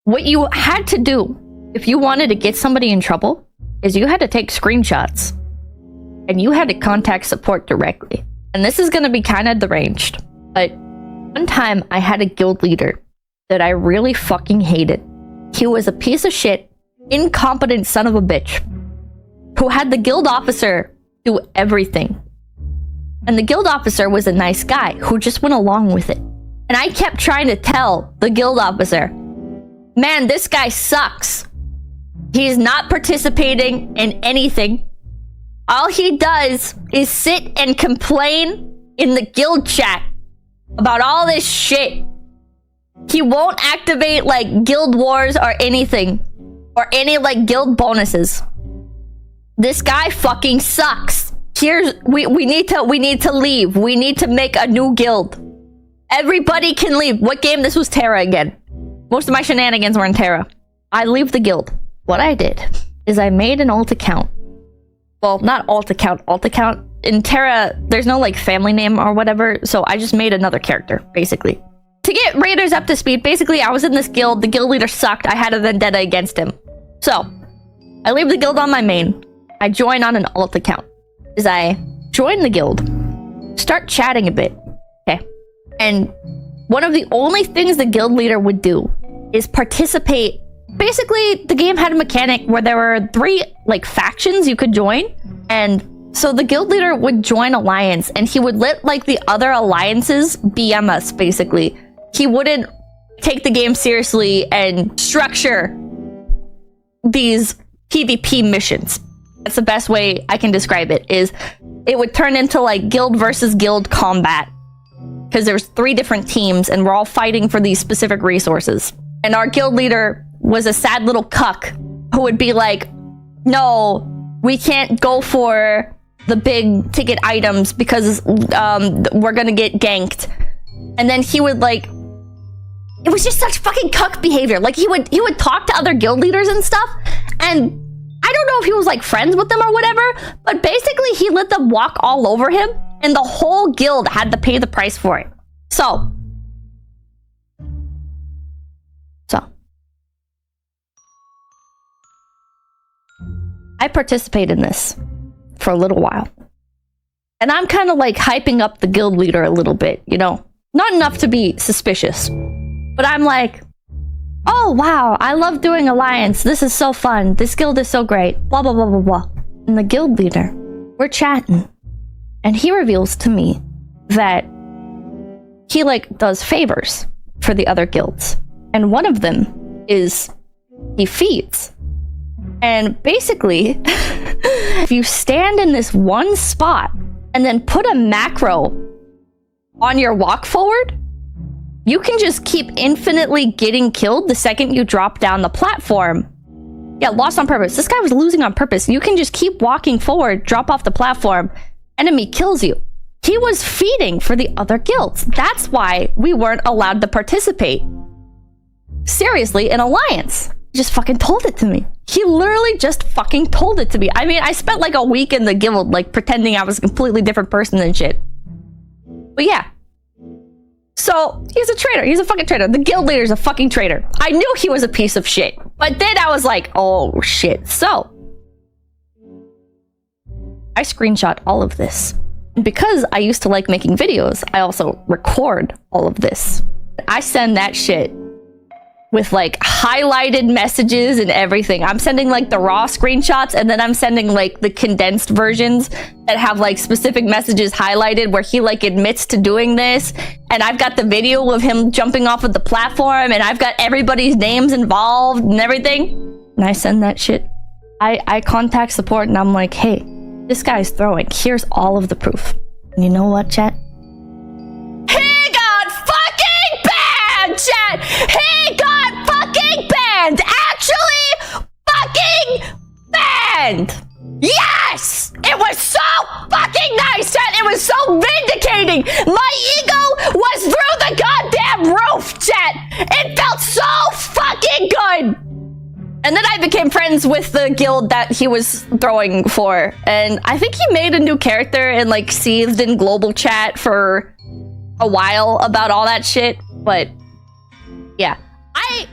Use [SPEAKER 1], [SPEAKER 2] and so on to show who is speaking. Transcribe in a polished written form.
[SPEAKER 1] what you had to do if you wanted to get somebody in trouble is you had to take screenshots and you had to contact support directly. And this is going to be kind of deranged, but one time I had a guild leader that I really fucking hated. He was a piece of shit, incompetent son of a bitch who had the guild officer do everything. And the guild officer was a nice guy who just went along with it. And I kept trying to tell the guild officer, man, this guy sucks. He's not participating in anything. All he does is sit and complain in the guild chat about all this shit. He won't activate like guild wars or anything, or any like guild bonuses. This guy fucking sucks. We need to leave. We need to make a new guild. Everybody can leave. What game? This was Terra again. Most of my shenanigans were in Terra. I leave the guild. What I did is I made an alt account. Well, not alt account. Alt account. In Terra, there's no like family name or whatever, so I just made another character, basically. To get raiders up to speed, basically I was in this guild, the guild leader sucked, I had a vendetta against him. So, I leave the guild on my main. I join on an alt account. As I join the guild, start chatting a bit, okay? And one of the only things the guild leader would do is participate. Basically, the game had a mechanic where there were 3 like factions you could join, and so the guild leader would join alliance and he would let like the other alliances BM us, basically. He wouldn't take the game seriously and structure these PvP missions. That's the best way I can describe it, is it would turn into like guild versus guild combat. Because there's 3 different teams and we're all fighting for these specific resources. And our guild leader was a sad little cuck who would be like, no, we can't go for the big ticket items because we're gonna get ganked. And then he would like, it was just such fucking cuck behavior. Like he would talk to other guild leaders and stuff, and I don't know if he was like friends with them or whatever, but basically he let them walk all over him and the whole guild had to pay the price for it. So I participated in this for a little while. And I'm kind of like hyping up the guild leader a little bit, you know? Not enough to be suspicious. But I'm like, oh wow, I love doing alliance. This is so fun. This guild is so great. Blah, blah, blah, blah, blah. And the guild leader, we're chatting. And he reveals to me that he like does favors for the other guilds. And one of them is he feeds. And basically, if you stand in this one spot and then put a macro on your walk forward, you can just keep infinitely getting killed the second you drop down the platform. Yeah, lost on purpose. This guy was losing on purpose. You can just keep walking forward, drop off the platform, enemy kills you. He was feeding for the other guilds. That's why we weren't allowed to participate. Seriously, in Alliance. He just fucking told it to me. He literally just fucking told it to me. I mean, I spent like a week in the guild, like pretending I was a completely different person and shit. But yeah. So, he's a traitor. He's a fucking traitor. The guild leader's a fucking traitor. I knew he was a piece of shit. But then I was like, oh shit. So, I screenshot all of this. And because I used to like making videos, I also record all of this. I send that shit with like highlighted messages and everything. I'm sending like the raw screenshots, and then I'm sending like the condensed versions that have like specific messages highlighted where he like admits to doing this. And I've got the video of him jumping off of the platform, and I've got everybody's names involved and everything. And I send that shit. I contact support and I'm like, hey, this guy's throwing. Here's all of the proof. And you know what, chat? He got fucking banned, chat! He got fucking banned! Actually fucking banned! Yes! It was so fucking nice, chat! It was so vindicating! My ego was through the goddamn roof, chat! It felt so fucking good! And then I became friends with the guild that he was throwing for. And I think he made a new character and like seethed in global chat for a while about all that shit. But yeah, I